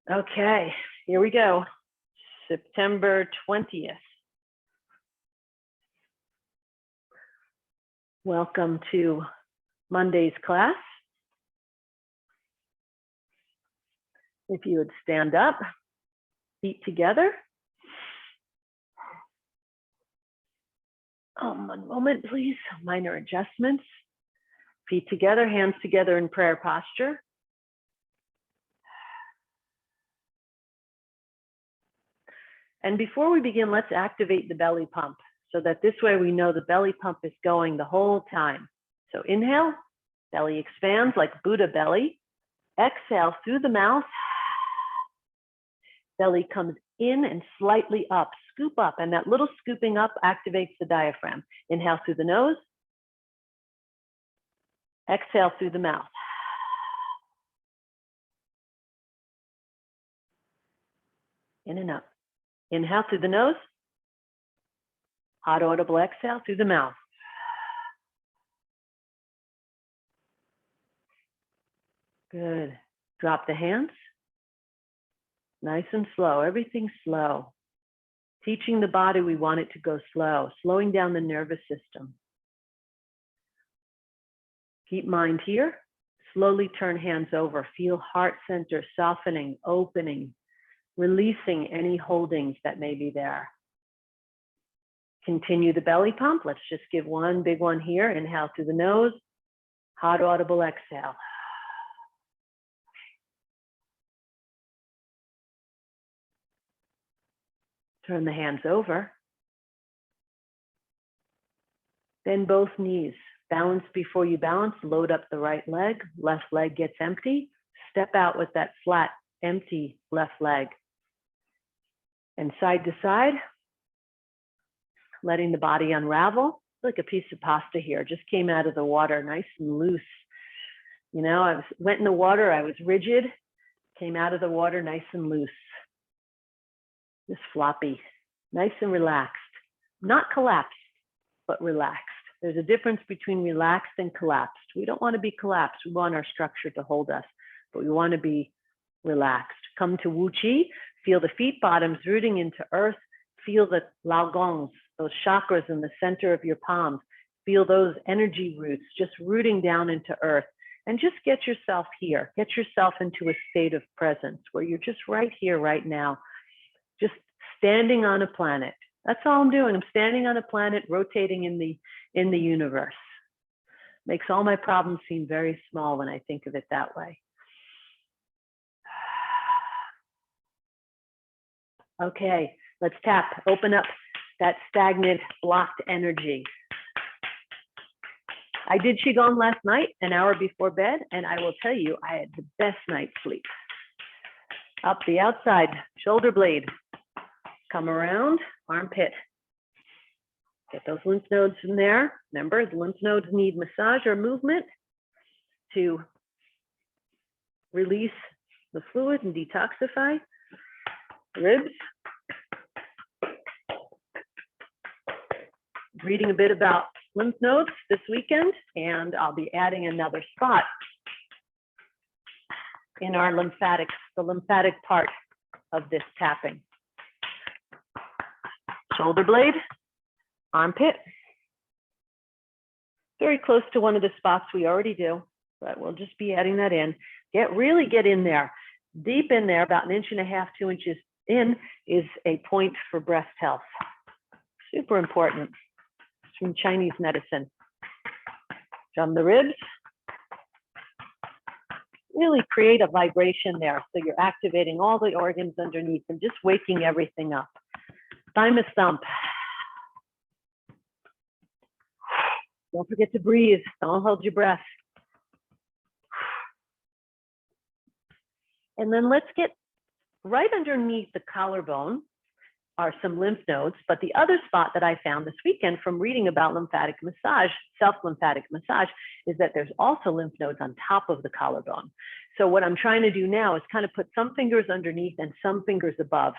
Okay, here we go. September 20th. Welcome to Monday's class. If you would stand up, feet together. One moment, please. Minor adjustments. Feet together, hands together in prayer posture. And before we begin, let's activate the belly pump so that this way we know the belly pump is going the whole time. So inhale, belly expands like Buddha belly. Exhale through the mouth. Belly comes in and slightly up, scoop up, and that little scooping up activates the diaphragm. Inhale through the nose. Exhale through the mouth. In and up. Inhale through the nose. Hot audible exhale through the mouth. Good. Drop the hands. Nice and slow. Everything's slow. Teaching the body we want it to go slow, slowing down the nervous system. Keep mind here. Slowly turn hands over. Feel heart center softening, opening, releasing any holdings that may be there. Continue the belly pump. Let's just give one big one here. Inhale through the nose. Hot audible exhale. Turn the hands over. Bend both knees. Balance before you balance. Load up the right leg. Left leg gets empty. Step out with that flat, empty left leg. And side to side, letting the body unravel. Like a piece of pasta here. Just came out of the water, nice and loose. You know, went in the water, I was rigid. Came out of the water, nice and loose. Just floppy, nice and relaxed. Not collapsed, but relaxed. There's a difference between relaxed and collapsed. We don't want to be collapsed. We want our structure to hold us, but we want to be relaxed. Come to Wu Chi. Feel the feet bottoms rooting into earth. Feel the Lao Gongs, those chakras in the center of your palms. Feel those energy roots just rooting down into earth. And just get yourself here. Get yourself into a state of presence where you're just right here, right now. Just standing on a planet. That's all I'm doing. I'm standing on a planet, rotating in the universe. Makes all my problems seem very small when I think of it that way. Okay, let's tap. Open up that stagnant, blocked energy. I did Qigong last night, an hour before bed, and I will tell you, I had the best night's sleep. Up the outside, shoulder blade. Come around, armpit. Get those lymph nodes in there. Remember, the lymph nodes need massage or movement to release the fluid and detoxify. Ribs. Reading a bit about lymph nodes this weekend, and I'll be adding another spot in our lymphatics, the lymphatic part of this tapping. Shoulder blade, armpit. Very close to one of the spots we already do, but we'll just be adding that in. Really get in there, deep in there, about 1.5 inches, 2 inches in is a point for breast health. Super important. It's from Chinese medicine. From the ribs. Really create a vibration there. So you're activating all the organs underneath and just waking everything up. Thymus thump. Don't forget to breathe. Don't hold your breath. And then let's get right underneath the collarbone are some lymph nodes, but the other spot that I found this weekend from reading about lymphatic massage, self-lymphatic massage, is that there's also lymph nodes on top of the collarbone. So what I'm trying to do now is kind of put some fingers underneath and some fingers above.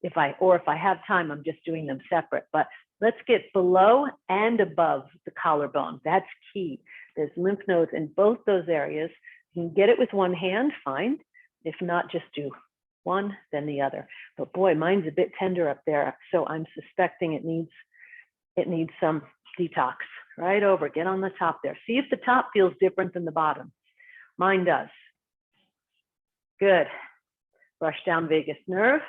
If I have time, I'm just doing them separate, but let's get below and above the collarbone. That's key. There's lymph nodes in both those areas. You can get it with one hand, fine. If not, just do one, then the other. But boy, mine's a bit tender up there, so I'm suspecting it needs some detox. Right over, get on the top there. See if the top feels different than the bottom. Mine does. Good. Brush down vagus nerve,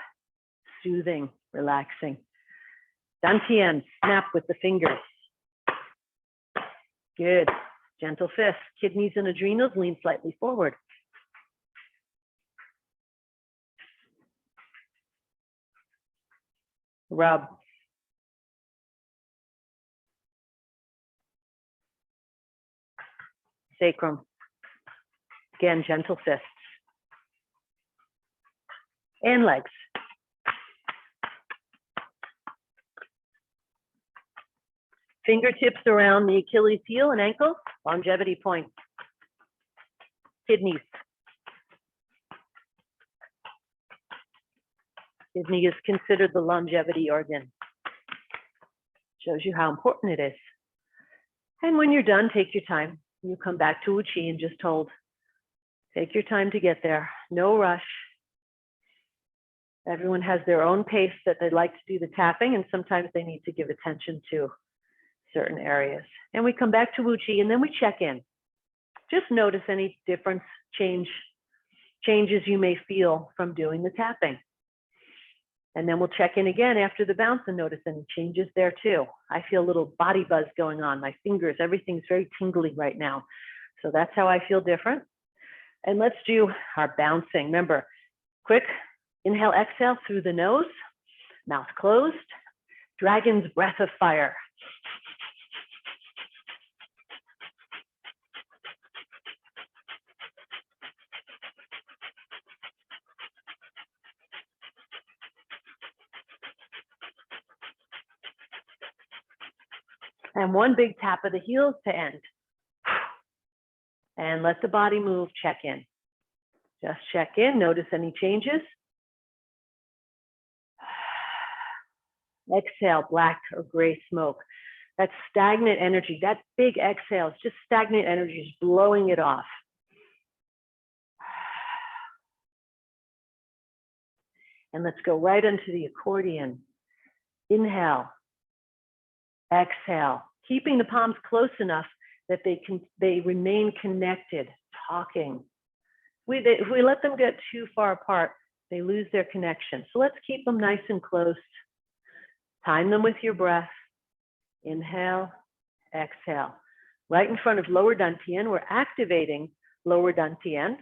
soothing, relaxing. Dantian, snap with the fingers. Good. Gentle fist. Kidneys and adrenals, lean slightly forward. Rub. Sacrum. Again, gentle fists. And legs. Fingertips around the Achilles heel and ankle, longevity point. Kidneys. Kidney is considered the longevity organ. Shows you how important it is. And when you're done, take your time. You come back to Uchi and just hold. Take your time to get there. No rush. Everyone has their own pace that they like to do the tapping, and sometimes they need to give attention to certain areas. And we come back to Uchi and then we check in. Just notice any difference, changes you may feel from doing the tapping. And then we'll check in again after the bounce and notice any changes there too. I feel a little body buzz going on, my fingers, everything's very tingly right now. So that's how I feel different. And let's do our bouncing. Remember, quick inhale, exhale through the nose, mouth closed, dragon's breath of fire. And one big tap of the heels to end. And let the body move, check in. Just check in, notice any changes. Exhale, black or gray smoke. That's stagnant energy. That big exhale is just stagnant energy, just blowing it off. And let's go right into the accordion. Inhale, exhale, keeping the palms close enough that they remain connected, talking. If we let them get too far apart, they lose their connection. So let's keep them nice and close. Time them with your breath. Inhale, exhale. Right in front of lower dantian, we're activating lower dantian.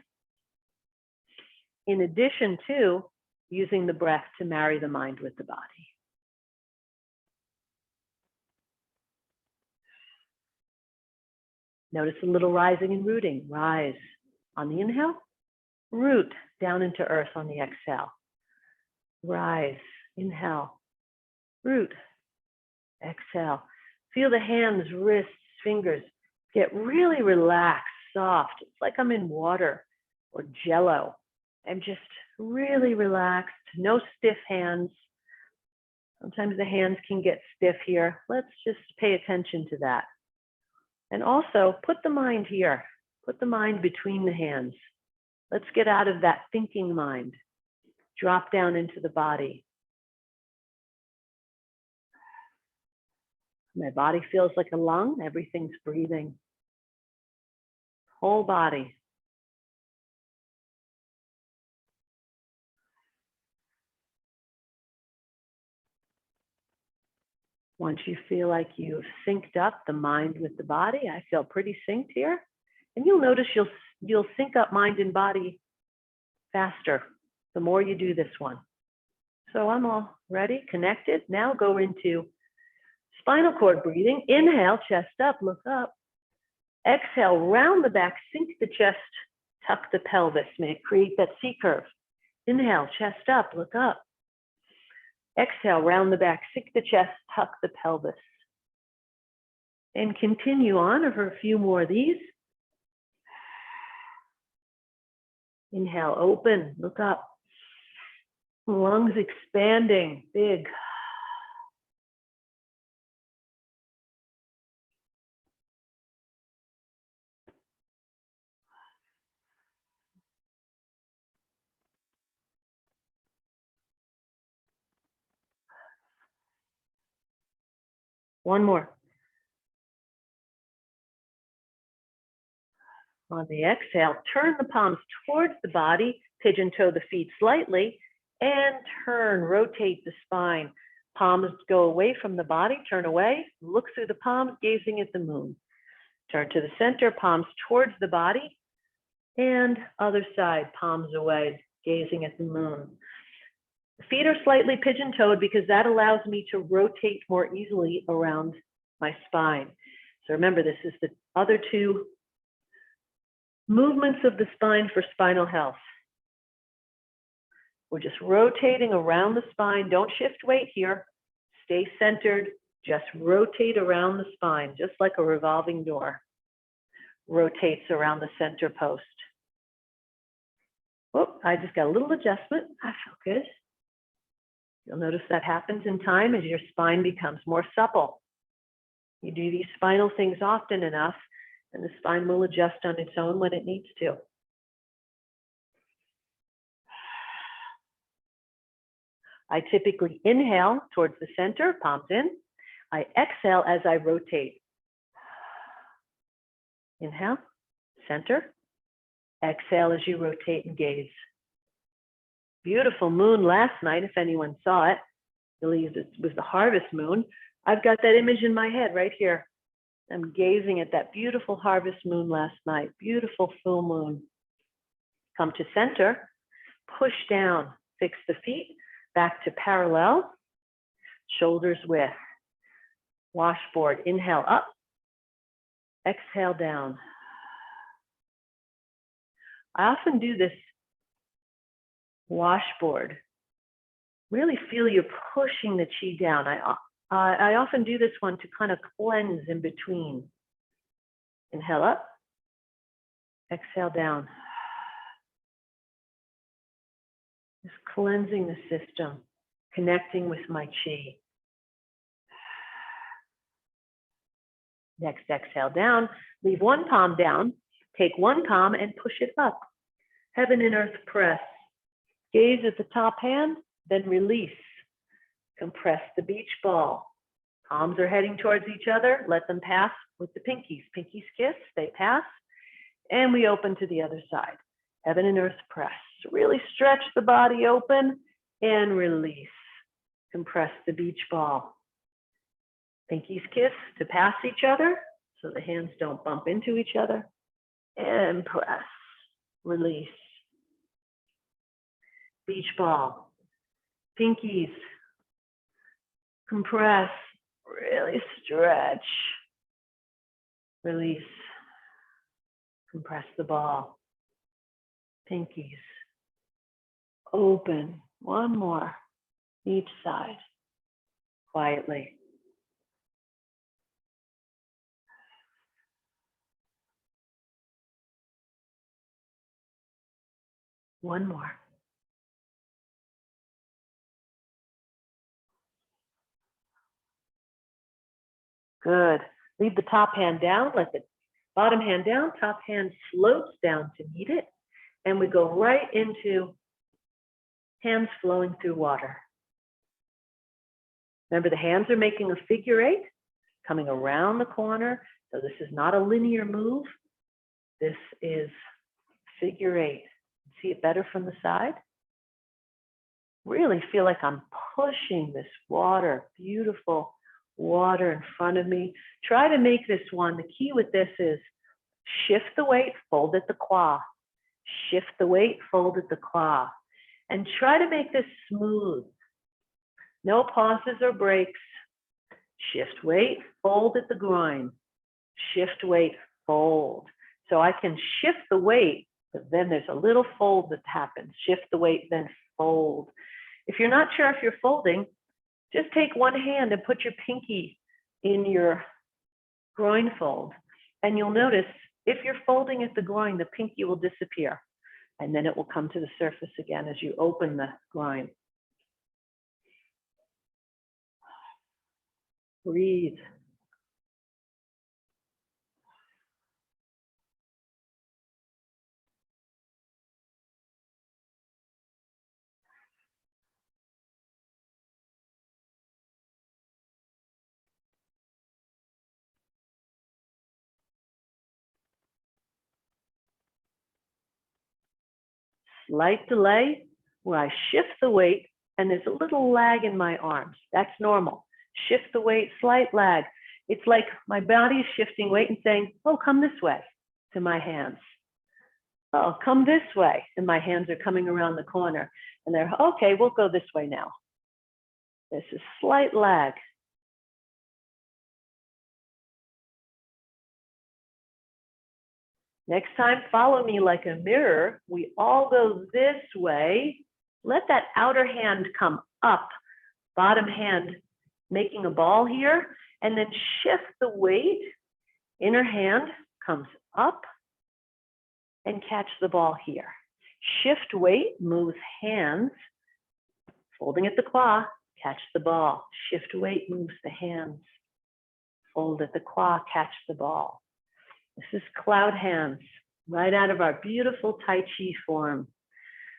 In addition to using the breath to marry the mind with the body. Notice a little rising and rooting. Rise on the inhale, root down into earth on the exhale. Rise, inhale, root, exhale. Feel the hands, wrists, fingers get really relaxed, soft. It's like I'm in water or jello. I'm just really relaxed, no stiff hands. Sometimes the hands can get stiff here. Let's just pay attention to that. And also put the mind here. Put the mind between the hands. Let's get out of that thinking mind. Drop down into the body. My body feels like a lung. Everything's breathing. Whole body. Once you feel like you've synced up the mind with the body, I feel pretty synced here. And you'll notice you'll sync up mind and body faster the more you do this one. So I'm all ready, connected. Now go into spinal cord breathing. Inhale, chest up, look up. Exhale, round the back, sink the chest, tuck the pelvis. May it create that C curve. Inhale, chest up, look up. Exhale, round the back, sink the chest, tuck the pelvis. And continue on for a few more of these. Inhale, open, look up. Lungs expanding, big. One more. On the exhale, turn the palms towards the body, pigeon toe the feet slightly, and turn, rotate the spine. Palms go away from the body, turn away, look through the palms, gazing at the moon. Turn to the center, palms towards the body, and other side, palms away, gazing at the moon. The feet are slightly pigeon-toed because that allows me to rotate more easily around my spine. So remember, this is the other two movements of the spine for spinal health. We're just rotating around the spine. Don't shift weight here. Stay centered. Just rotate around the spine, just like a revolving door rotates around the center post. Oh, I just got a little adjustment. I feel good. You'll notice that happens in time as your spine becomes more supple. You do these spinal things often enough, and the spine will adjust on its own when it needs to. I typically inhale towards the center, palms in. I exhale as I rotate. Inhale, center. Exhale as you rotate and gaze. Beautiful moon last night, if anyone saw it. I believe it was the harvest moon. I've got that image in my head right here. I'm gazing at that beautiful harvest moon last night. Beautiful full moon. Come to center, push down, fix the feet, back to parallel, shoulders width. Washboard, inhale up, exhale down. I often do this washboard. Really feel you're pushing the chi down. I often do this one to kind of cleanse in between. Inhale up, exhale down. Just cleansing the system, connecting with my chi. Next, exhale down. Leave one palm down. Take one palm and push it up. Heaven and earth press. Gaze at the top hand, then release. Compress the beach ball. Palms are heading towards each other. Let them pass with the pinkies. Pinkies kiss, they pass. And we open to the other side. Heaven and earth press. Really stretch the body open and release. Compress the beach ball. Pinkies kiss to pass each other so the hands don't bump into each other. And press. Release. Beach ball. Pinkies. Compress. Really stretch. Release. Compress the ball. Pinkies. Open. One more. Each side. Quietly. One more. Good. Leave the top hand down, let the bottom hand down, top hand floats down to meet it, and we go right into hands flowing through water. Remember, the hands are making a figure eight, coming around the corner, so this is not a linear move. This is figure eight. See it better from the side? Really feel like I'm pushing this water, beautiful water in front of me. Try to make this one, the key with this is shift the weight, fold at the qua. Shift the weight, fold at the qua. And try to make this smooth. No pauses or breaks. Shift weight, fold at the groin. Shift weight, fold. So I can shift the weight, but then there's a little fold that happens. Shift the weight, then fold. If you're not sure if you're folding, just take one hand and put your pinky in your groin fold. And you'll notice if you're folding at the groin, the pinky will disappear. And then it will come to the surface again as you open the groin. Breathe. slight delay where I shift the weight and there's a little lag in my arms. That's normal. Shift the weight, slight lag. It's like my body is shifting weight and saying, oh, come this way to my hands. Oh, come this way. And my hands are coming around the corner. And they're, okay, we'll go this way now. There's a slight lag. Next time, follow me like a mirror. We all go this way. Let that outer hand come up, bottom hand making a ball here, and then shift the weight. Inner hand comes up and catch the ball here. Shift weight, moves hands, folding at the claw, catch the ball. Shift weight, moves the hands, fold at the claw, catch the ball. This is cloud hands, right out of our beautiful Tai Chi form.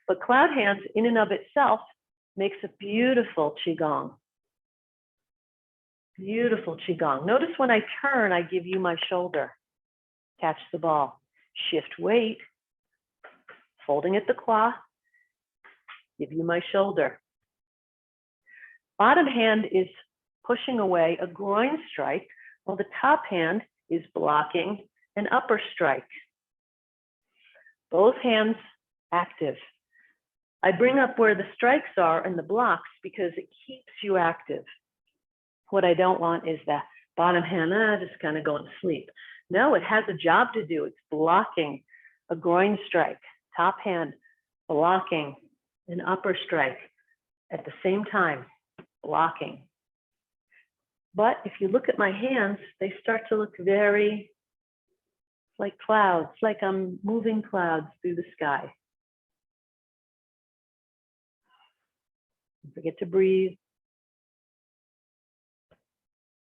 But cloud hands in and of itself makes a beautiful Qigong. Beautiful Qigong. Notice when I turn, I give you my shoulder. Catch the ball. Shift weight, folding at the claw, give you my shoulder. Bottom hand is pushing away a groin strike, while the top hand is blocking an upper strike. Both hands active. I bring up where the strikes are and the blocks because it keeps you active. What I don't want is the bottom hand, just kind of going to sleep. No, it has a job to do. It's blocking a groin strike. Top hand blocking an upper strike at the same time, blocking. But if you look at my hands, they start to look very like clouds, like I'm moving clouds through the sky. Don't forget to breathe.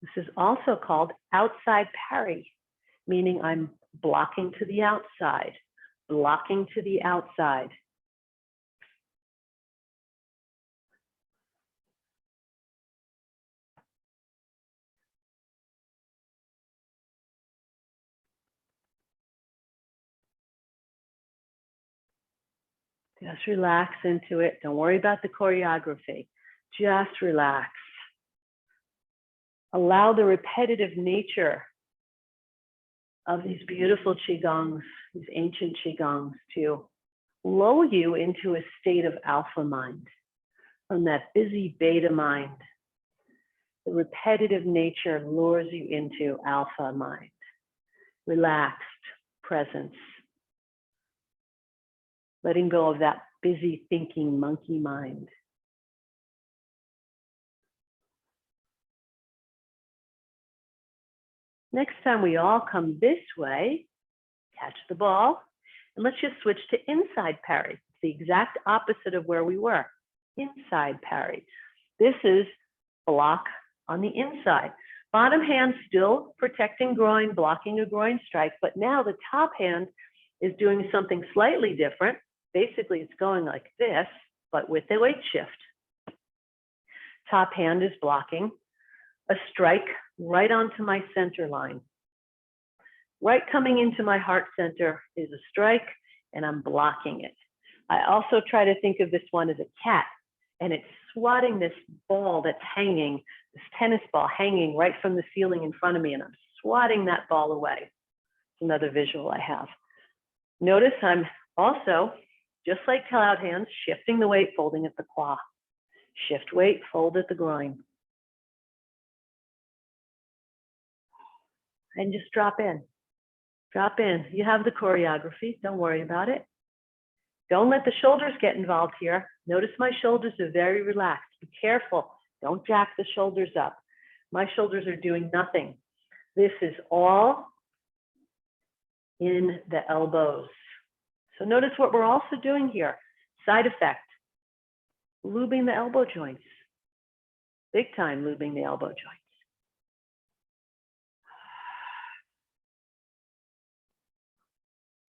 This is also called outside parry, meaning I'm blocking to the outside, blocking to the outside. Just relax into it. Don't worry about the choreography. Just relax. Allow the repetitive nature of these beautiful Qigongs, these ancient Qigongs, to lull you into a state of alpha mind, from that busy beta mind. The repetitive nature lures you into alpha mind, relaxed presence, letting go of that busy thinking monkey mind. Next time we all come this way, catch the ball, and let's just switch to inside parry. It's the exact opposite of where we were, inside parry. This is block on the inside. Bottom hand still protecting groin, blocking a groin strike, but now the top hand is doing something slightly different. Basically, it's going like this, but with a weight shift. Top hand is blocking a strike right onto my center line. Right coming into my heart center is a strike, and I'm blocking it. I also try to think of this one as a cat, and it's swatting this ball that's hanging, this tennis ball hanging right from the ceiling in front of me, and I'm swatting that ball away. Another visual I have. Notice I'm also, just like cloud hands, shifting the weight, folding at the claw. Shift weight, fold at the groin. And just drop in. Drop in. You have the choreography. Don't worry about it. Don't let the shoulders get involved here. Notice my shoulders are very relaxed. Be careful. Don't jack the shoulders up. My shoulders are doing nothing. This is all in the elbows. So notice what we're also doing here. Side effect. Lubing the elbow joints. Big time lubing the elbow joints.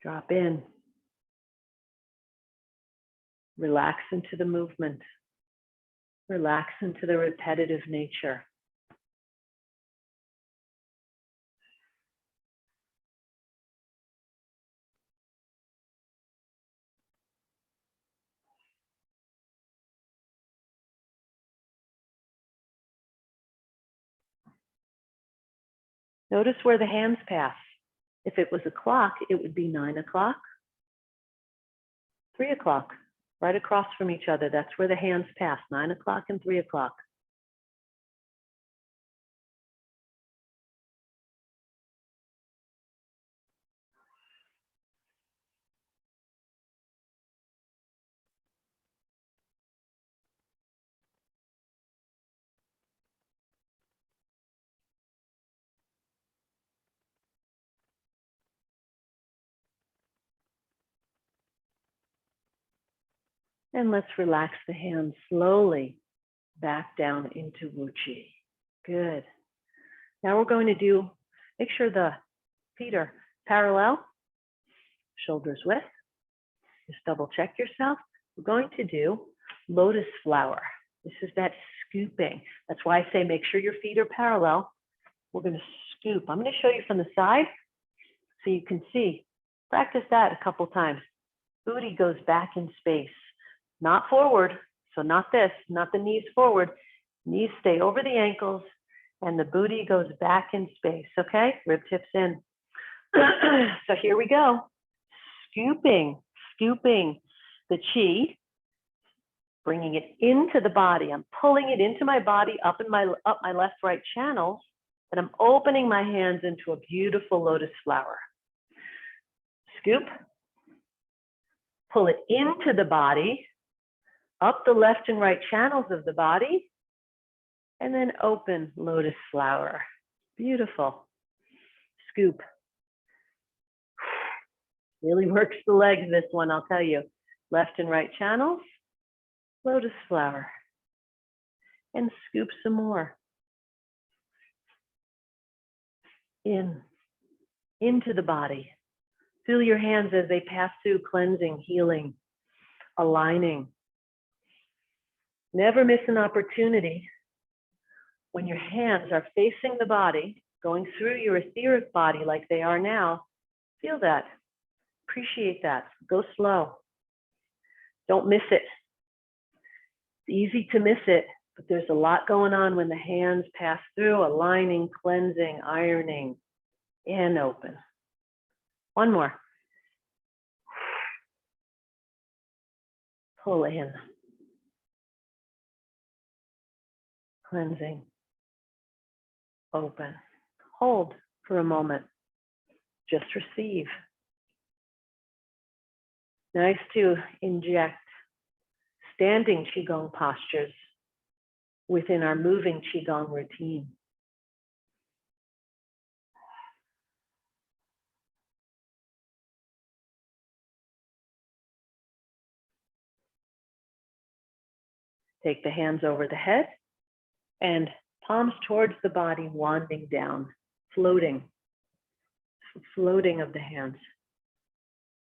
Drop in. Relax into the movement. Relax into the repetitive nature. Notice where the hands pass. If it was a clock, it would be 9 o'clock, 3 o'clock, right across from each other. That's where the hands pass, 9 o'clock and 3 o'clock. And let's relax the hands slowly back down into Wuchi. Good. Now we're going to make sure the feet are parallel, shoulders width. Just double check yourself. We're going to do lotus flower. This is that scooping. That's why I say make sure your feet are parallel. We're going to scoop. I'm going to show you from the side so you can see. Practice that a couple times. Booty goes back in space, not forward. So not this, not the knees forward. Knees stay over the ankles and the booty goes back in space, okay? Rib tips in. So here we go. Scooping the chi, bringing it into the body. I'm pulling it into my body, up my left, right channels, and I'm opening my hands into a beautiful lotus flower. Scoop, pull it into the body, up the left and right channels of the body, and then open lotus flower. Beautiful. Scoop. Really works the legs, this one, I'll tell you. Left and right channels, lotus flower. And scoop some more. Into the body. Feel your hands as they pass through, cleansing, healing, aligning. Never miss an opportunity when your hands are facing the body, going through your etheric body like they are now. Feel that. Appreciate that. Go slow. Don't miss it. It's easy to miss it, but there's a lot going on when the hands pass through, aligning, cleansing, ironing, and open. One more. Pull in. Cleansing. Open. Hold for a moment. Just receive. Nice to inject standing Qigong postures within our moving Qigong routine. Take the hands over the head and palms towards the body, wanding down, floating of the hands,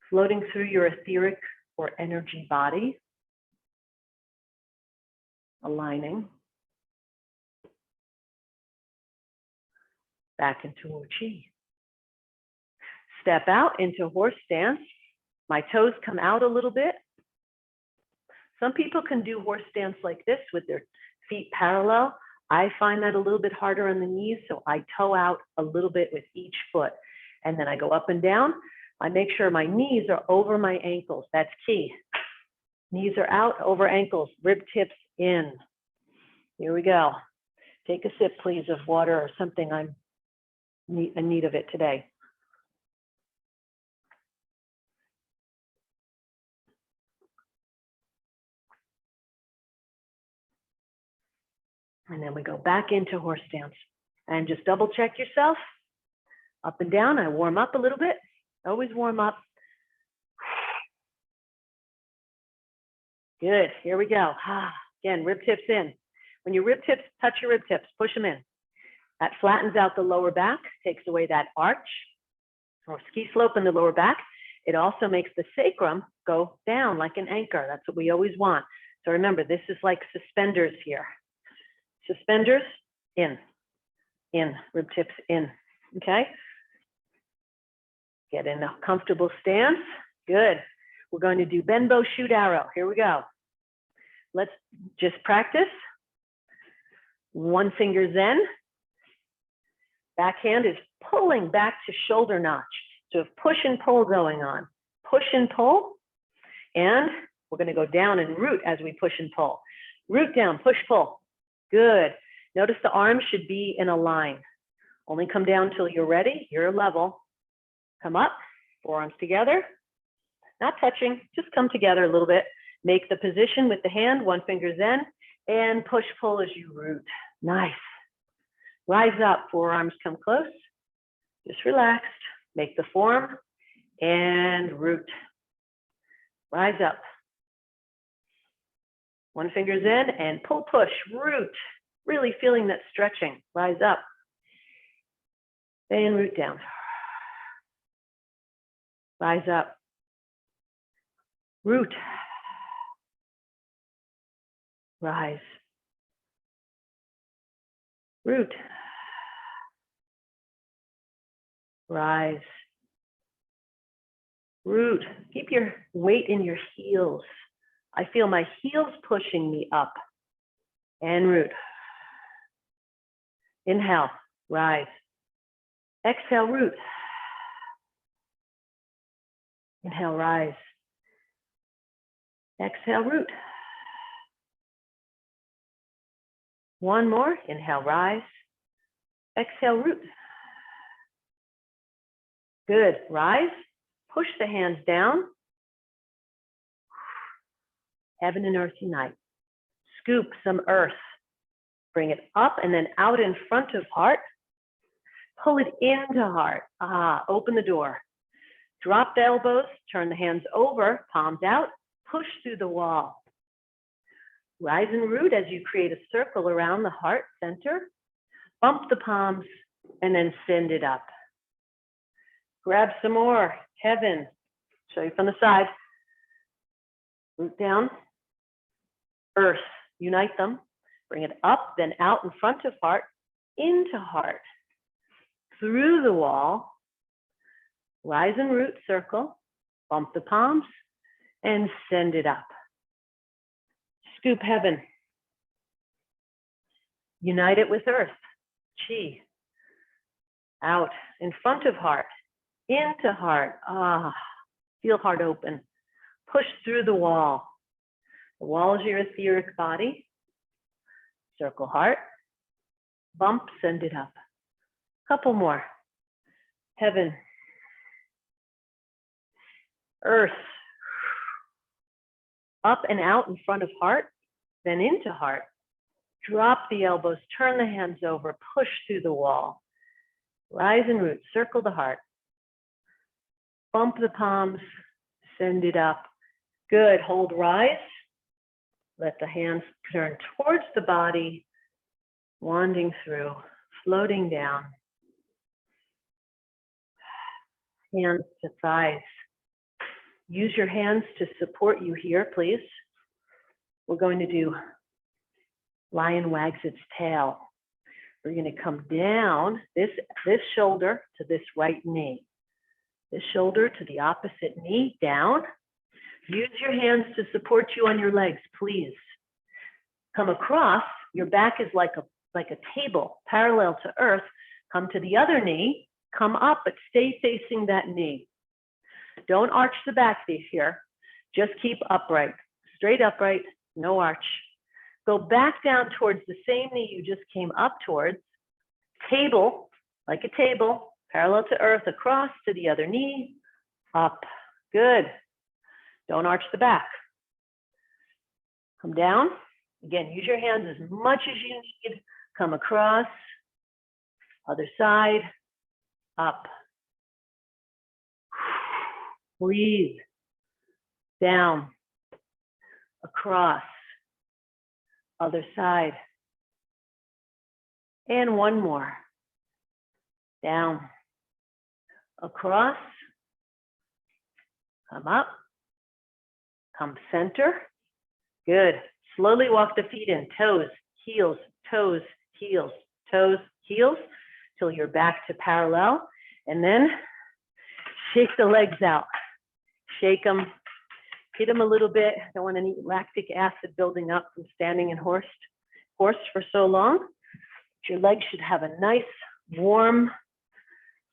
floating through your etheric or energy body, aligning back into Wuchi. Step out into horse stance. My toes come out a little bit. Some people can do horse stance like this with their feet parallel. I find that a little bit harder on the knees, so I toe out a little bit with each foot. And then I go up and down. I make sure my knees are over my ankles. That's key. Knees are out, over ankles, rib tips in. Here we go. Take a sip, please, of water or something. I'm in need of it today. And then we go back into horse stance. And just double check yourself. Up and down, I warm up a little bit. Always warm up. Good, here we go. Again, rib tips in. When your rib tips touch your rib tips, push them in. That flattens out the lower back, takes away that arch or ski slope in the lower back. It also makes the sacrum go down like an anchor. That's what we always want. So remember, this is like suspenders here. Suspenders, in, rib tips in, okay? Get in a comfortable stance. Good. We're going to do bend bow, shoot arrow. Here we go. Let's just practice. One finger Zen. Back hand is pulling back to shoulder notch. So push and pull going on. Push and pull. And we're going to go down and root as we push and pull. Root down, push, pull. Good. Notice the arms should be in a line. Only come down till you're ready. You're level. Come up, forearms together. Not touching, just come together a little bit. Make the position with the hand, one finger's in, and push, pull as you root. Nice. Rise up, forearms come close. Just relaxed. Make the form and root. Rise up. One finger's in and pull, push, root. Really feeling that stretching. Rise up. And root down. Rise up. Root. Rise. Root. Rise. Root. Keep your weight in your heels. I feel my heels pushing me up. And root. Inhale, rise. Exhale, root. Inhale, rise. Exhale, root. One more. Inhale, rise. Exhale, root. Good. Rise. Push the hands down. Heaven and earth unite. Scoop some earth. Bring it up and then out in front of heart. Pull it into heart. Open the door. Drop the elbows. Turn the hands over. Palms out. Push through the wall. Rise and root as you create a circle around the heart center. Bump the palms and then send it up. Grab some more. Heaven. Show you from the side. Root down. Earth. Unite them. Bring it up, then out in front of heart, into heart. Through the wall. Rise and root, circle. Bump the palms and send it up. Scoop heaven. Unite it with earth. Chi. Out in front of heart. Into heart. Feel heart open. Push through the wall. The wall is your etheric body. Circle heart. Bump, send it up. Couple more. Heaven. Earth. Up and out in front of heart, then into heart. Drop the elbows, turn the hands over, push through the wall. Rise and root, circle the heart. Bump the palms, send it up. Good, hold rise. Let the hands turn towards the body, wanding through, floating down. Hands to thighs. Use your hands to support you here, please. We're going to do lion wags its tail. We're going to come down this shoulder to this right knee. This shoulder to the opposite knee, down. Use your hands to support you on your legs, please. Come across, your back is like a table, parallel to earth. Come to the other knee, come up, but stay facing that knee. Don't arch the back here. Just keep upright, straight upright, no arch. Go back down towards the same knee you just came up towards. Table, like a table, parallel to earth, across to the other knee, up. Good. Don't arch the back. Come down. Again, use your hands as much as you need. Come across. Other side. Up. Breathe. Down. Across. Other side. And one more. Down. Across. Come up. Come center. Good. Slowly walk the feet in. Toes, heels, toes, heels, toes, heels, till you're back to parallel. And then shake the legs out. Shake them. Hit them a little bit. Don't want any lactic acid building up from standing in horse for so long. Your legs should have a nice warm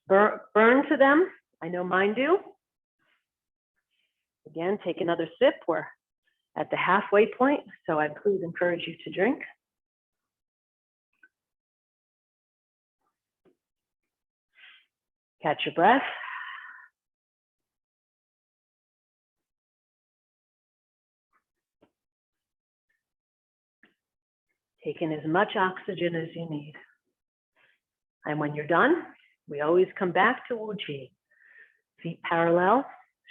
burn to them. I know mine do. Again, take another sip. We're at the halfway point, so I please encourage you to drink. Catch your breath. Take in as much oxygen as you need. And when you're done, we always come back to Wuji. Feet parallel,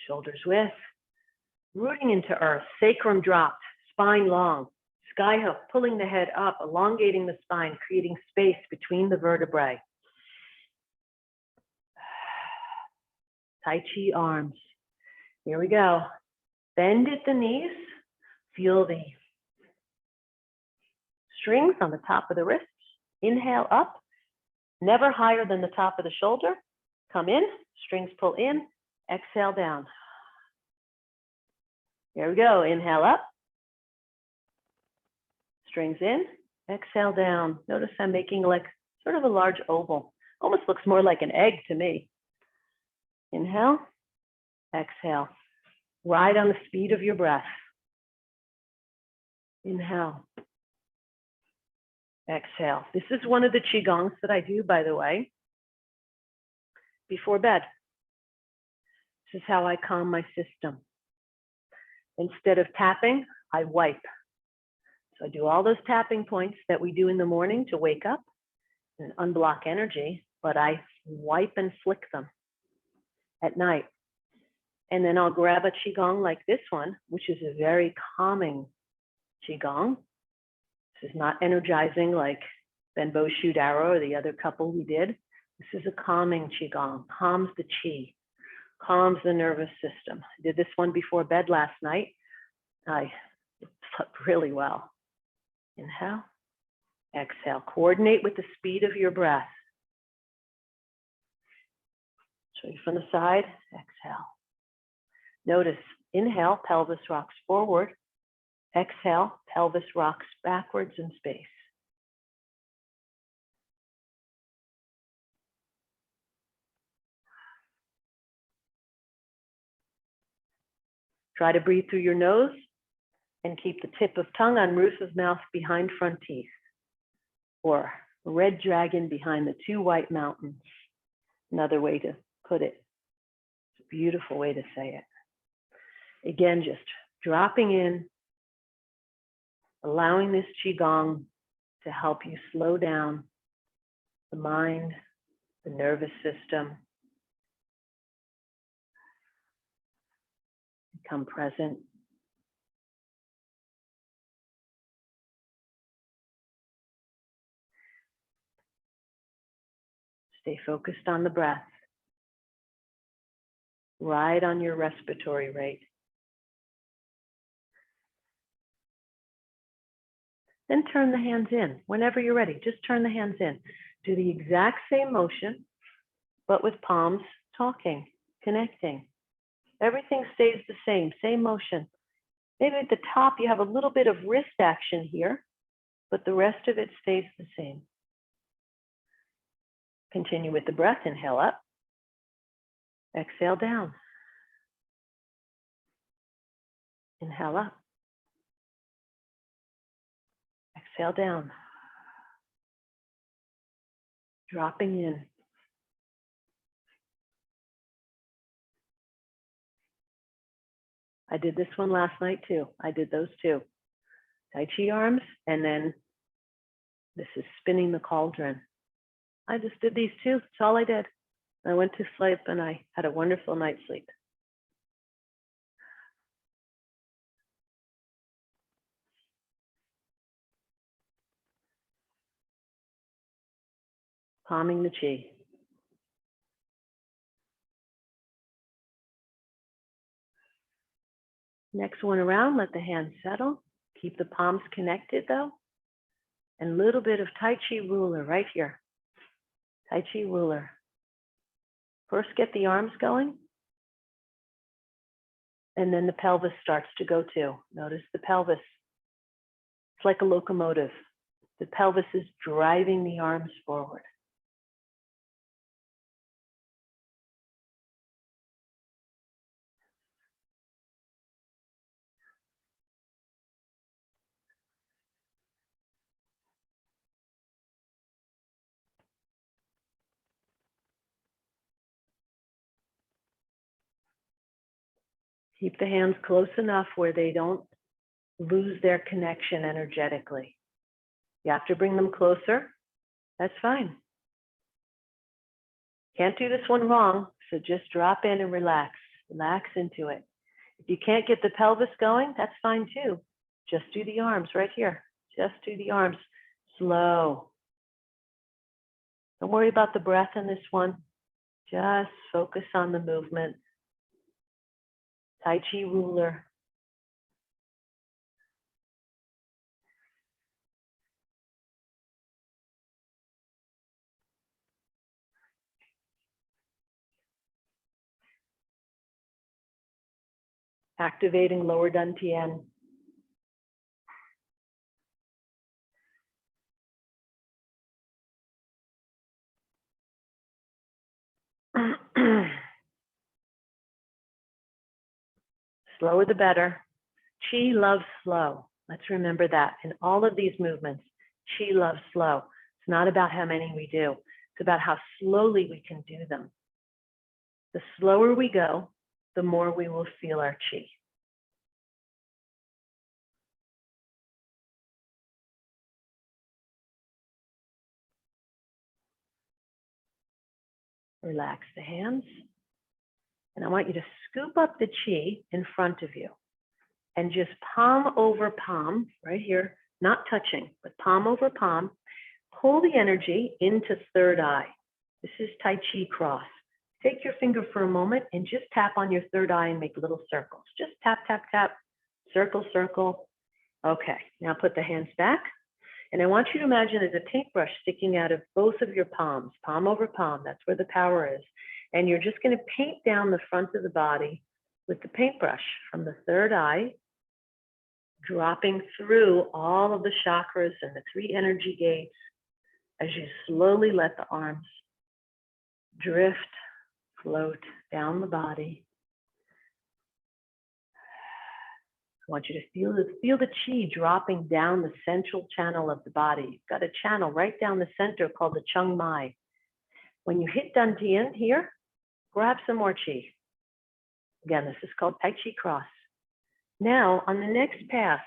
shoulders width, rooting into earth, sacrum dropped, spine long, sky hook, pulling the head up, elongating the spine, creating space between the vertebrae. Tai Chi arms. Here we go. Bend at the knees. Feel the strings on the top of the wrists. Inhale up, never higher than the top of the shoulder. Come in, strings pull in, exhale down. Here we go. Inhale up, strings in, exhale down. Notice I'm making like sort of a large oval. Almost looks more like an egg to me. Inhale, exhale. Ride on the speed of your breath. Inhale, exhale. This is one of the Qigongs that I do, by the way, before bed. This is how I calm my system. Instead of tapping, I wipe. So I do all those tapping points that we do in the morning to wake up and unblock energy, but I wipe and flick them at night. And then I'll grab a Qigong like this one, which is a very calming Qigong. This is not energizing like Benbo Shoot Arrow or the other couple we did. This is a calming Qigong, calms the Qi, calms the nervous system. I did this one before bed last night. I slept really well. Inhale, exhale. Coordinate with the speed of your breath. Show you from the side, exhale. Notice, inhale, pelvis rocks forward. Exhale, pelvis rocks backwards in space. Try to breathe through your nose and keep the tip of tongue on roof of mouth behind front teeth, or red dragon behind the two white mountains. Another way to put it. It's a beautiful way to say it. Again, just dropping in, allowing this Qigong to help you slow down the mind, the nervous system, become present. Stay focused on the breath. Ride on your respiratory rate. Then turn the hands in. Whenever you're ready, just turn the hands in. Do the exact same motion, but with palms talking, connecting. Everything stays the same motion. Maybe at the top you have a little bit of wrist action here, but the rest of it stays the same. Continue with the breath. Inhale up, exhale down. Inhale up, exhale down. Dropping in. I did this one last night too. I did those two. Tai Chi arms, and then this is spinning the cauldron. I just did these two. That's all I did. I went to sleep and I had a wonderful night's sleep. Calming the Qi. Next one around, let the hands settle. Keep the palms connected though. And a little bit of Tai Chi ruler right here. Tai Chi ruler. First get the arms going. And then the pelvis starts to go too. Notice the pelvis. It's like a locomotive. The pelvis is driving the arms forward. Keep the hands close enough where they don't lose their connection energetically. You have to bring them closer. That's fine. Can't do this one wrong, so just drop in and relax. Relax into it. If you can't get the pelvis going, that's fine too. Just do the arms right here. Just do the arms. Slow. Don't worry about the breath in this one. Just focus on the movement. Tai Chi ruler. Activating lower dantian. Slower the better. Chi loves slow. Let's remember that in all of these movements. Chi loves slow. It's not about how many we do. It's about how slowly we can do them. The slower we go, the more we will feel our chi. Relax the hands. And I want you to scoop up the chi in front of you and just palm over palm right here, not touching, but palm over palm. Pull the energy into third eye. This is Tai Chi cross. Take your finger for a moment and just tap on your third eye and make little circles. Just tap, tap, tap, circle, circle. Okay, now put the hands back. And I want you to imagine there's a paintbrush sticking out of both of your palms, palm over palm. That's where the power is. And you're just going to paint down the front of the body with the paintbrush from the third eye, dropping through all of the chakras and the 3 energy gates as you slowly let the arms drift, float down the body. I want you to feel the chi dropping down the central channel of the body. You've got a channel right down the center called the Chung Mai. When you hit dantian here, grab some more chi. Again, this is called Tai Chi cross. Now, on the next pass,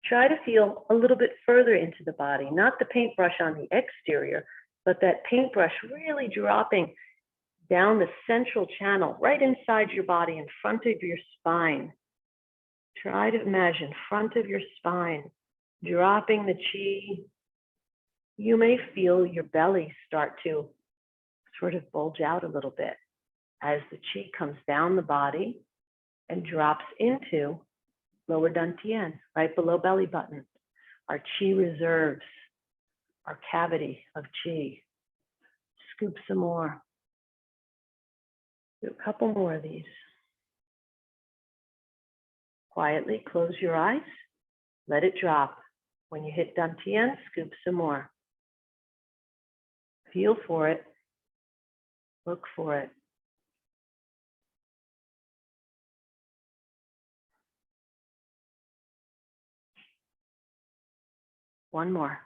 try to feel a little bit further into the body, not the paintbrush on the exterior, but that paintbrush really dropping down the central channel, right inside your body, in front of your spine. Try to imagine front of your spine, dropping the chi. You may feel your belly start to sort of bulge out a little bit as the chi comes down the body and drops into lower dantian, right below belly button. Our chi reserves, our cavity of chi. Scoop some more. Do a couple more of these. Quietly close your eyes, let it drop. When you hit dantian, scoop some more. Feel for it, look for it. One more.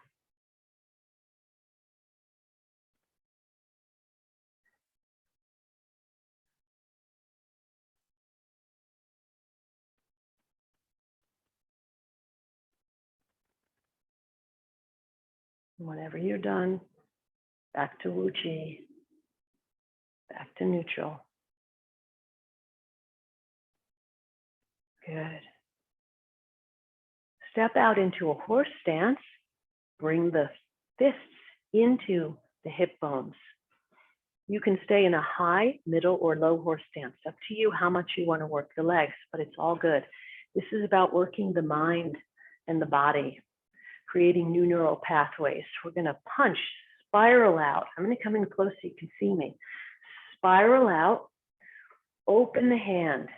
Whenever you're done, back to Wu Chi, back to neutral. Good. Step out into a horse stance. Bring the fists into the hip bones. You can stay in a high, middle, or low horse stance. Up to you how much you want to work the legs, but it's all good. This is about working the mind and the body, creating new neural pathways. We're going to punch, spiral out. I'm going to come in close so you can see me. Spiral out, open the hand,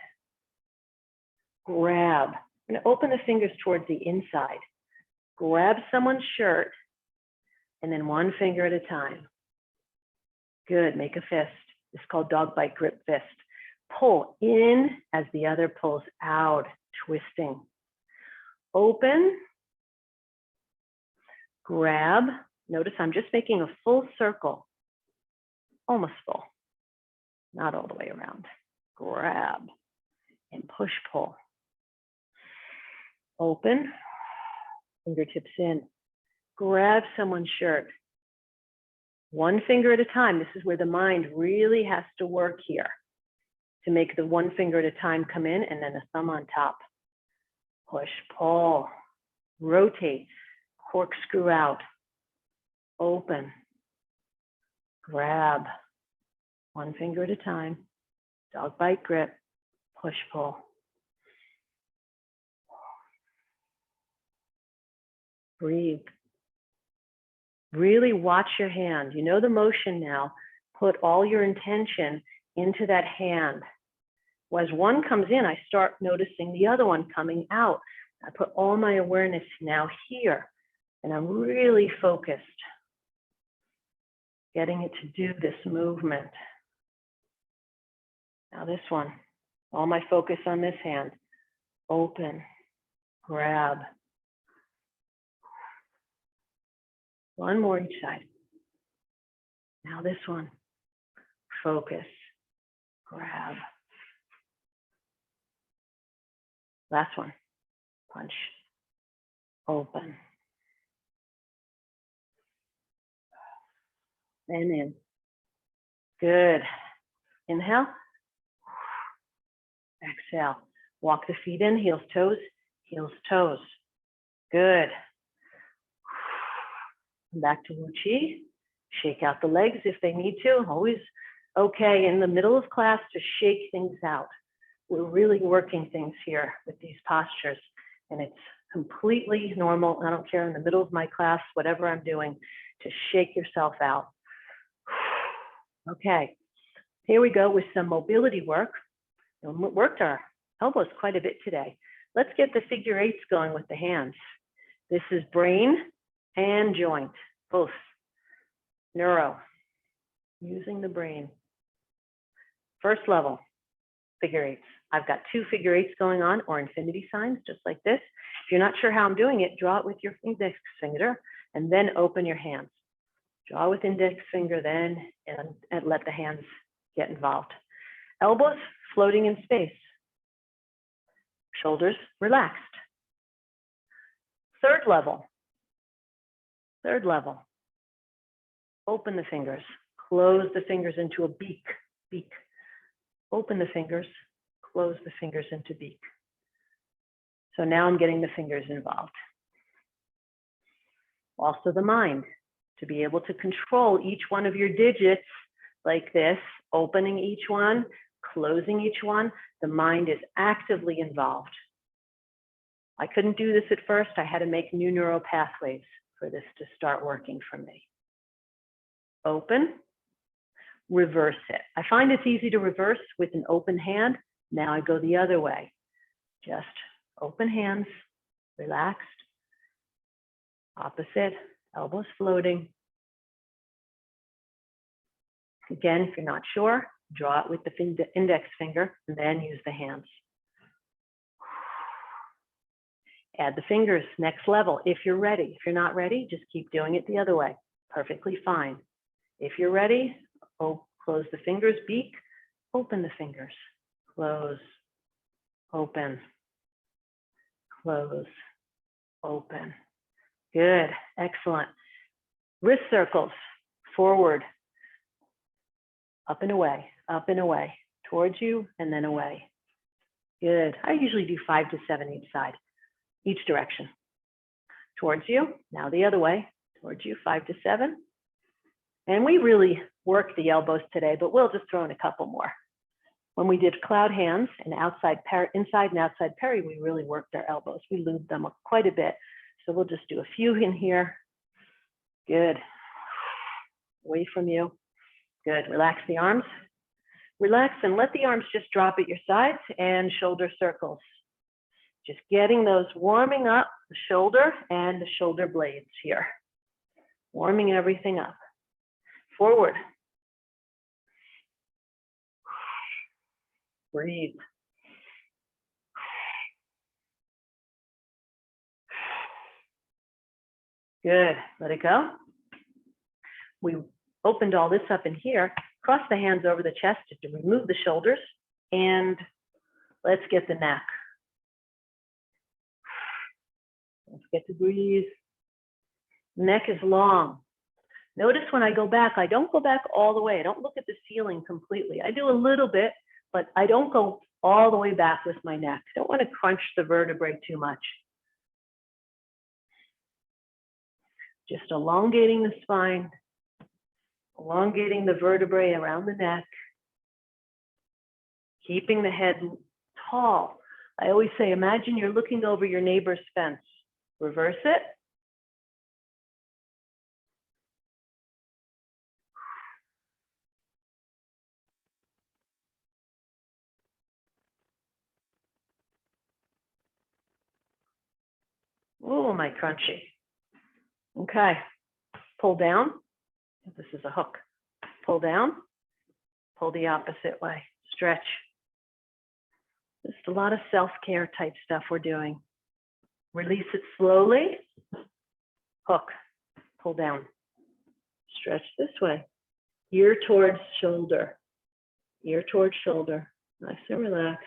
grab. I'm going to open the fingers towards the inside. Grab someone's shirt, and then one finger at a time. Good, make a fist. It's called dog bite grip fist. Pull in as the other pulls out, twisting. Open, grab. Notice I'm just making a full circle, almost full, not all the way around. Grab and push, pull. Open, fingertips in. Grab someone's shirt. One finger at a time. This is where the mind really has to work here to make the one finger at a time come in and then the thumb on top. Push, pull, rotate, corkscrew out, open, grab, one finger at a time, dog bite grip, push, pull. Breathe. Really watch your hand. You know the motion now. Put all your intention into that hand. As one comes in, I start noticing the other one coming out. I put all my awareness now here, and I'm really focused, getting it to do this movement. Now this one, all my focus on this hand. Open, grab. One more each side. Now this one, focus, grab. Last one, punch, open. And in. Good. Inhale. Exhale. Walk the feet in, heels, toes, heels, toes. Good. Back to Wuchi. Shake out the legs if they need to. Always okay in the middle of class to shake things out. We're really working things here with these postures, and it's completely normal. I don't care in the middle of my class, whatever I'm doing, to shake yourself out. Okay, here we go with some mobility work. We worked our elbows quite a bit today. Let's get the figure eights going with the hands. This is brain and joint, both. Neuro, using the brain. First level, figure eights. I've got two figure eights going on, or infinity signs, just like this. If you're not sure how I'm doing it, draw it with your index finger, and then open your hands. Draw with index finger, then, and let the hands get involved. Elbows floating in space. Shoulders relaxed. Third level. Third level. Open the fingers. Close the fingers into a beak. Beak. Open the fingers. Close the fingers into beak. So now I'm getting the fingers involved. Also the mind, to be able to control each one of your digits like this, opening each one, closing each one. The mind is actively involved. I couldn't do this at first. I had to make new neural pathways for this to start working for me. Open, reverse it. I find it's easy to reverse with an open hand. Now I go the other way. Just open hands, relaxed. Opposite, elbows floating. Again, if you're not sure, draw it with the index finger and then use the hands. Add the fingers, next level, if you're ready. If you're not ready, just keep doing it the other way. Perfectly fine. If you're ready, close the fingers, beak, open the fingers. Close, open, close, open. Good, excellent. Wrist circles, forward, up and away, towards you and then away. Good, I usually do 5 to 7 each side, each direction. Towards you, now the other way, towards you, 5 to 7. And we really worked the elbows today, but we'll just throw in a couple more. When we did cloud hands and inside and outside parry, we really worked our elbows. We lubed them up quite a bit. So we'll just do a few in here. Good. Away from you. Good. Relax the arms. Relax and let the arms just drop at your sides and shoulder circles. Just getting those warming up the shoulder and the shoulder blades here. Warming everything up. Forward. Breathe. Good, let it go. We opened all this up in here, cross the hands over the chest to remove the shoulders and Let's get the neck. Let's get to breathe. Neck is long. Notice when I go back, I don't go back all the way. I don't look at the ceiling completely. I do a little bit, but I don't go all the way back with my neck. I don't want to crunch the vertebrae too much. Just elongating the spine, elongating the vertebrae around the neck, keeping the head tall. I always say, imagine you're looking over your neighbor's fence. Reverse it. Oh, my crunchy. Okay, pull down. This is a hook. Pull down, pull the opposite way. Stretch. Just a lot of self-care type stuff we're doing. Release it slowly. Hook, pull down. Stretch this way. Ear towards shoulder. Ear towards shoulder. Nice and relaxed.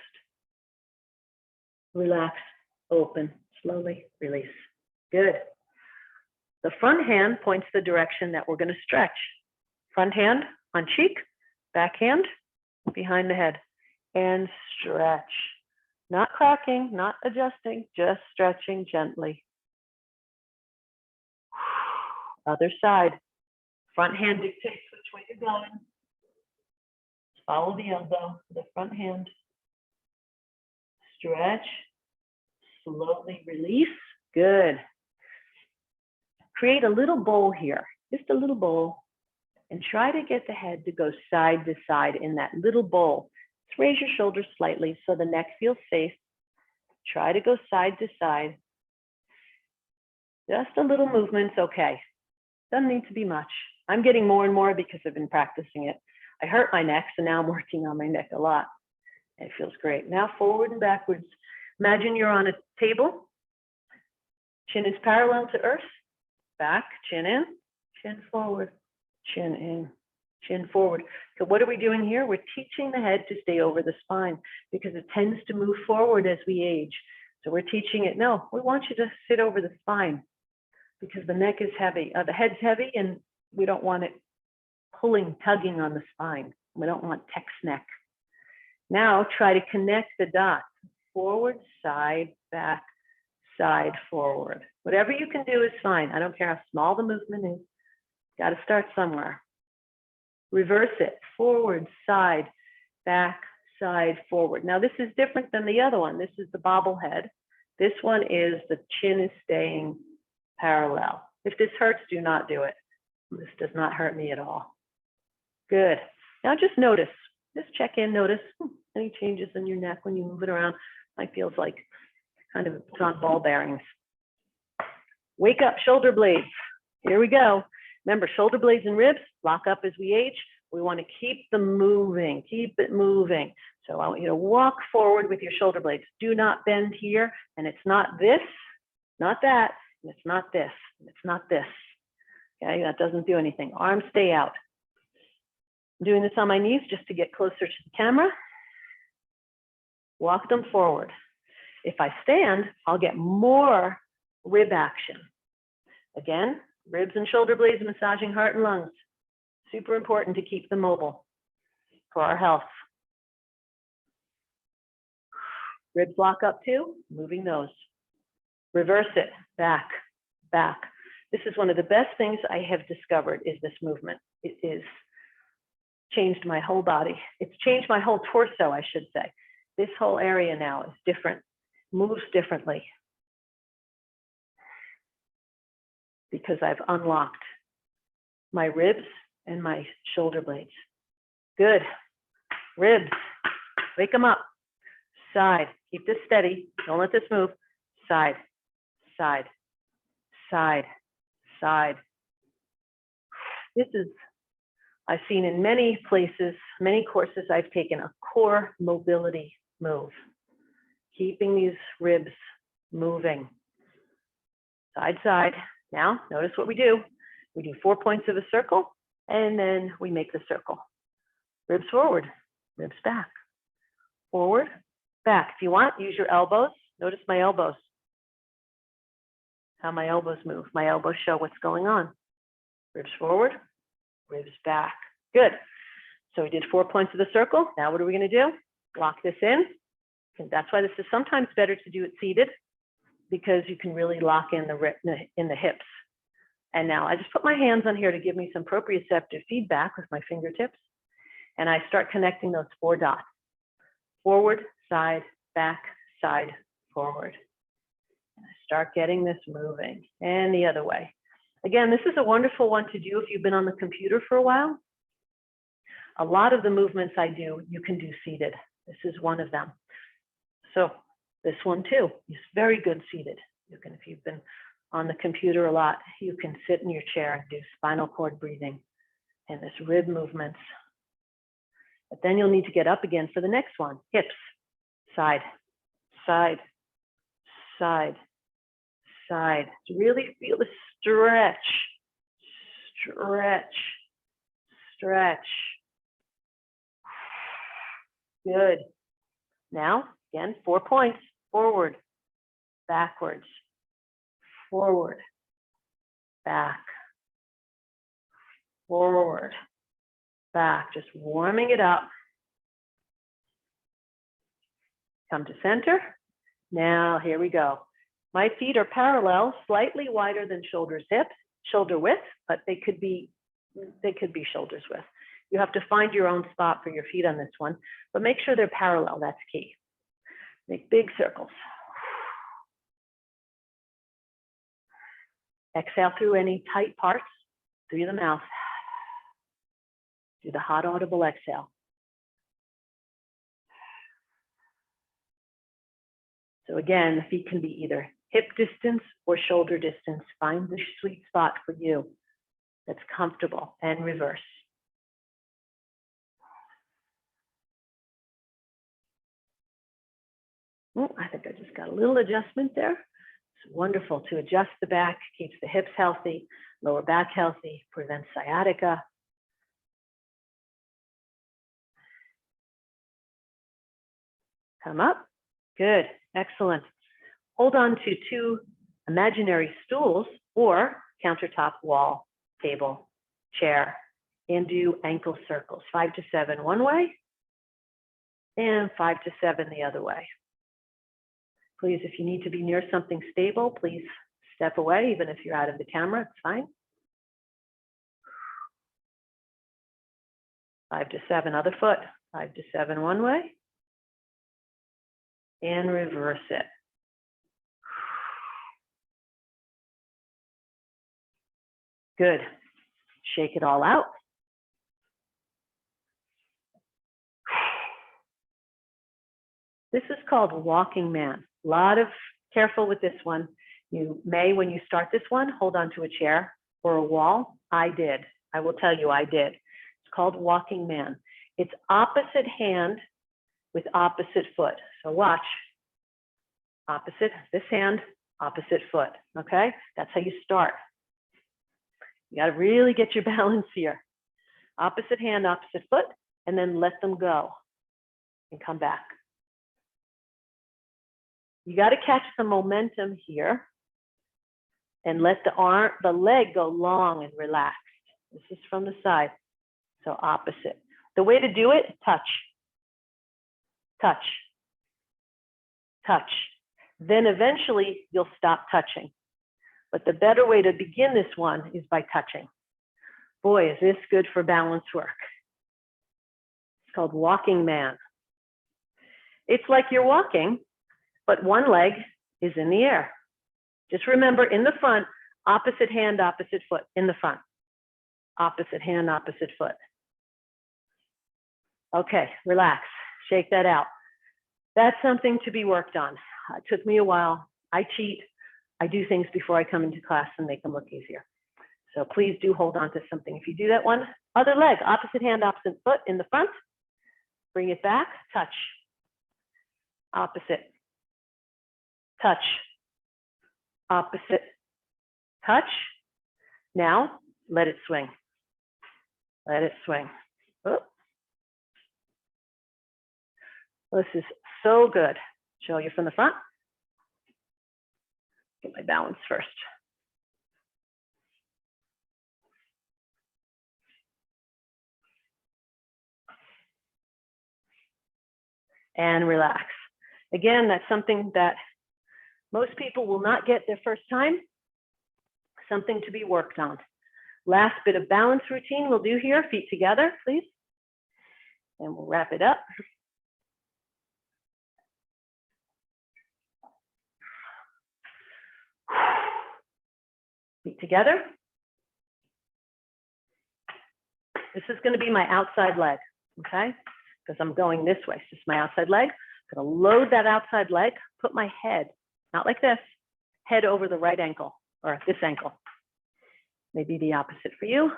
Relax, open, slowly release. Good. The front hand points the direction that we're going to stretch. Front hand on cheek, back hand behind the head, and stretch. Not cracking, not adjusting, just stretching gently. Other side. Front hand dictates which way you're going. Follow the elbow, the front hand. Stretch. Slowly release. Good. Create a little bowl here, just a little bowl, and try to get the head to go side to side in that little bowl. Just raise your shoulders slightly so the neck feels safe. Try to go side to side. Just a little movement's okay. Doesn't need to be much. I'm getting more and more because I've been practicing it. I hurt my neck, so now I'm working on my neck a lot. It feels great. Now forward and backwards. Imagine you're on a table. Chin is parallel to earth. Back, chin in, chin forward, chin in, chin forward. So what are we doing here? We're teaching the head to stay over the spine because it tends to move forward as we age. So we're teaching it, no, we want you to sit over the spine because the neck is heavy. The head's heavy and we don't want it pulling, tugging on the spine. We don't want text neck. Now try to connect the dots. Forward, side, back, side, forward. Whatever you can do is fine. I don't care how small the movement is. Got to start somewhere. Reverse it. Forward, side, back, side, forward. Now this is different than the other one. This is the bobblehead. This one is the chin is staying parallel. If this hurts, do not do it. This does not hurt me at all. Good. Now just notice. Just check in, notice any changes in your neck when you move it around. It feels like kind of it's on ball bearings. Wake up, shoulder blades. Here we go. Remember, shoulder blades and ribs lock up as we age. We want to keep them moving, keep it moving. So I want you to walk forward with your shoulder blades. Do not bend here, and it's not this, not that, and it's not this, and it's not this. Okay, that doesn't do anything. Arms stay out. I'm doing this on my knees just to get closer to the camera. Walk them forward. If I stand, I'll get more rib action. Again, ribs and shoulder blades massaging heart and lungs. Super important to keep them mobile for our health. Ribs lock up too, moving those. Reverse it, back, back. This is one of the best things I have discovered is this movement. It is changed my whole body. It's changed my whole torso, I should say. This whole area now is different, moves differently because I've unlocked my ribs and my shoulder blades. Good. Ribs, wake them up. Side, keep this steady. Don't let this move. Side, side, side, side. This is, I've seen in many places, many courses I've taken, a core mobility move. Keeping these ribs moving. Side, side. Now, notice what we do. We do 4 points of a circle, and then we make the circle. Ribs forward, ribs back. Forward, back. If you want, use your elbows. Notice my elbows. How my elbows move. My elbows show what's going on. Ribs forward, ribs back. Good. So we did 4 points of the circle. Now what are we going to do? Lock this in. And that's why this is sometimes better to do it seated, because you can really lock in the hips. And now I just put my hands on here to give me some proprioceptive feedback with my fingertips. And I start connecting those 4 dots. Forward, side, back, side, forward. And I start getting this moving. And the other way. Again, this is a wonderful one to do if you've been on the computer for a while. A lot of the movements I do, you can do seated. This is one of them. So this one too is very good seated. You can, if you've been on the computer a lot, you can sit in your chair and do spinal cord breathing and this rib movements. But then you'll need to get up again for the next one. Hips, side, side, side, side. Really feel the stretch, stretch, stretch. Good. Now, again, 4 points. Forward, backwards, forward, back, forward, back. Just warming it up. Come to center. Now, here we go. My feet are parallel, slightly wider than shoulder width, but they could be shoulders width. You have to find your own spot for your feet on this one, but make sure they're parallel. That's key. Make big circles. Exhale through any tight parts, through the mouth. Do the hot audible exhale. So again, the feet can be either hip distance or shoulder distance. Find the sweet spot for you that's comfortable, and reverse. Oh, I think I just got a little adjustment there. It's wonderful to adjust the back, keeps the hips healthy, lower back healthy, prevents sciatica. Come up. Good. Excellent. Hold on to 2 imaginary stools or countertop, wall, table, chair, and do ankle circles. 5 to 7 one way and 5 to 7 the other way. Please, if you need to be near something stable, please step away, even if you're out of the camera, it's fine. 5 to 7 other foot, 5 to 7 one way, and reverse it. Good. Shake it all out. This is called walking man. A lot of careful with this one. You may, when you start this one, hold on to a chair or a wall. I did. I will tell you I did. It's called walking man. It's opposite hand with opposite foot. So watch. Opposite, this hand, opposite foot. Okay? That's how you start. You got to really get your balance here. Opposite hand, opposite foot, and then let them go and come back. You got to catch the momentum here and let the leg go long and relaxed. This is from the side. So opposite. The way to do it, touch, touch, touch. Then eventually you'll stop touching. But the better way to begin this one is by touching. Boy, is this good for balance work. It's called walking man. It's like you're walking, but one leg is in the air. Just remember, in the front, opposite hand, opposite foot, in the front. Opposite hand, opposite foot. Okay, relax, shake that out. That's something to be worked on. It took me a while. I cheat. I do things before I come into class and make them look easier. So please do hold on to something. If you do that one, other leg, opposite hand, opposite foot in the front. Bring it back, touch. Opposite. Touch. Opposite. Touch. Now, let it swing. Let it swing. Oh. This is So good. Show you from the front. Get my balance first. And relax. Again, that's something that most people will not get their first time. Something to be worked on. Last bit of balance routine we'll do here. Feet together, please. And we'll wrap it up. Feet together. This is going to be my outside leg, okay? Because I'm going this way. It's just my outside leg. I'm going to load that outside leg, put my head, not like this, head over the right ankle or this ankle. Maybe the opposite for you.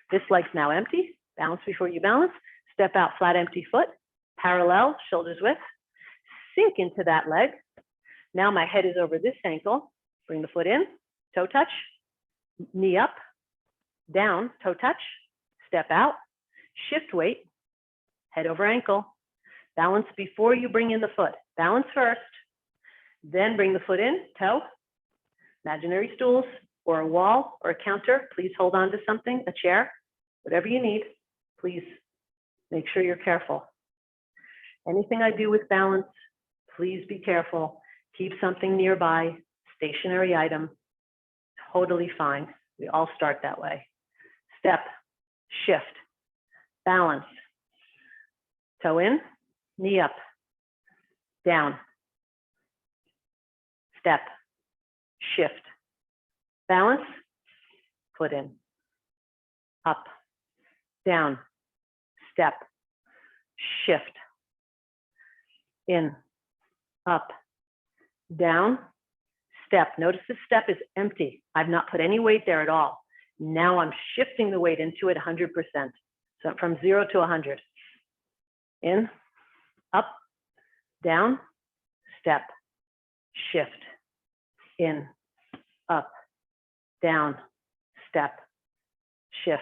This leg's now empty. Balance before you balance. Step out, flat, empty foot. Parallel, shoulders width. Sink into that leg. Now my head is over this ankle. Bring the foot in, toe touch, knee up, down, toe touch, step out, shift weight, head over ankle. Balance before you bring in the foot. Balance first, then bring the foot in, toe, imaginary stools, or a wall or a counter. Please hold on to something, a chair, whatever you need. Please make sure you're careful. Anything I do with balance, please be careful. Keep something nearby, stationary item, totally fine. We all start that way. Step, shift, balance, toe in, knee up, down, step, shift, balance, foot in, up, down, step, shift, in, up, down, step. Notice the step is empty. I've not put any weight there at all. Now I'm shifting the weight into it 100%. So from 0 to 100. In, up, down, step, shift, in, up, down, step, shift,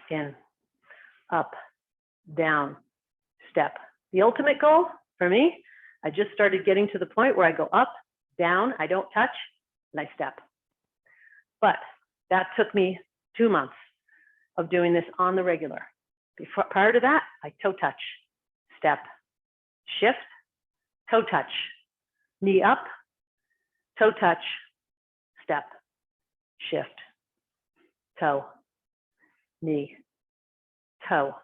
in, up, down, step. The ultimate goal for me, I just started getting to the point where I go up, down, I don't touch, and I step. But that took me 2 months of doing this on the regular. Prior to that, I toe touch, step, shift, toe touch, knee up, toe touch, step, shift, toe, knee, toe,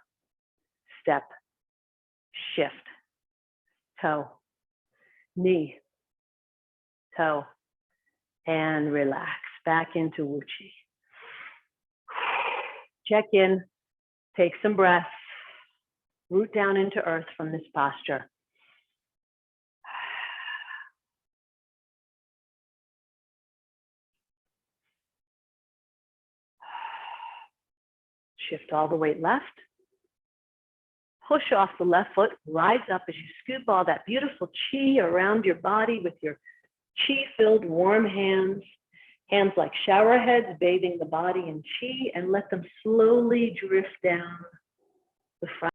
step, shift, toe, knee, toe, and relax back into Wuchi. Check in, take some breaths, root down into earth from this posture. Shift all the weight left. Push off the left foot, rise up as you scoop all that beautiful chi around your body with your chi-filled warm hands. Hands like shower heads bathing the body in chi, and let them slowly drift down the front.